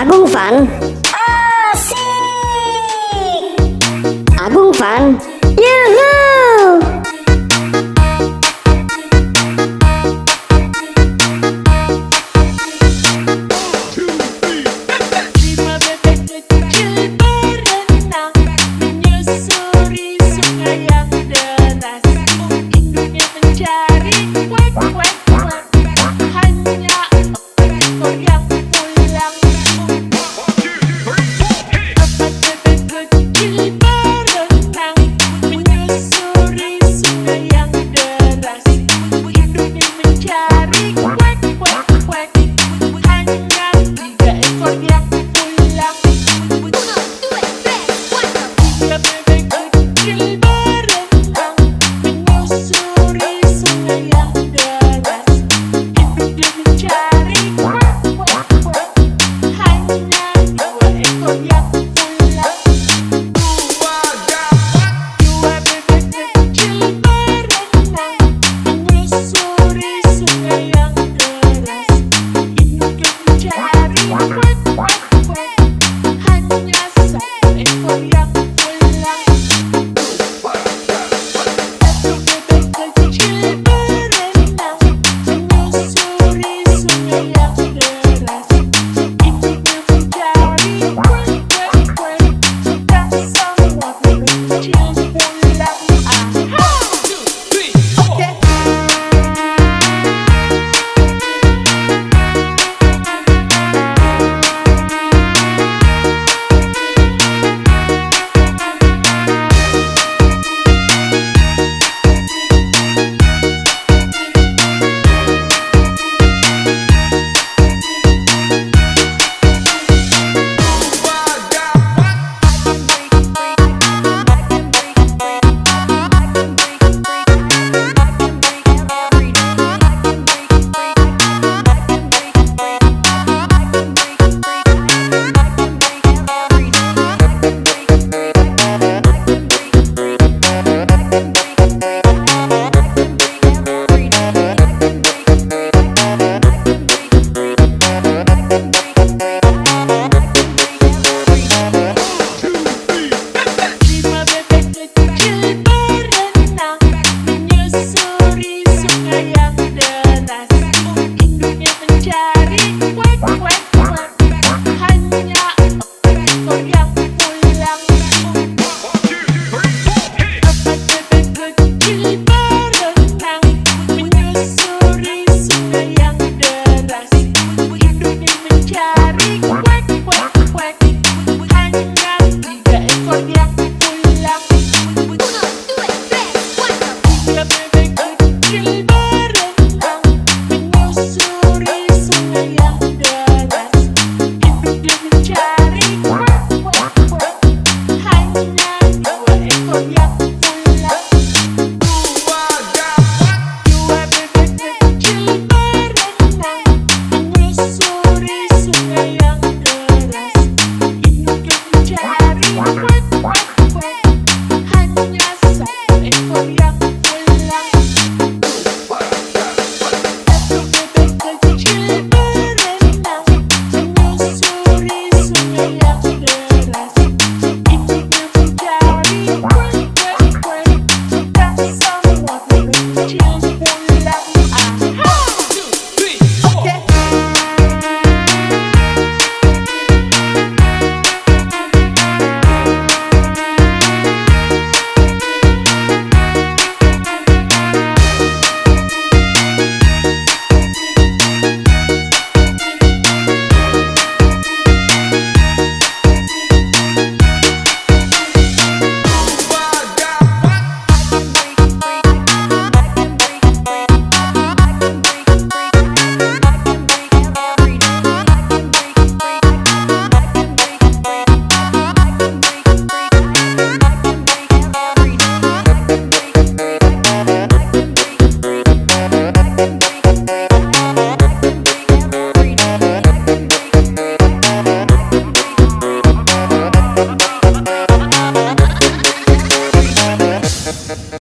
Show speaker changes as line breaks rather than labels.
Agung Fan.
Asik.
Agung Fan. Yuhuu.
Lima bebek kecil berenang menyusuri sungai yang deras. Induknya mencari kuek kuek kuek. Hanya 4 ekor yang pulang. 4 bebek kecil berenang menyusuri sungai yang deras. Induknya mencari kuek kuek kuek. Hanya 3 ekor yang pulang. 3 bebek kecil berenang menyusuri sungai yang deras. Induknya mencari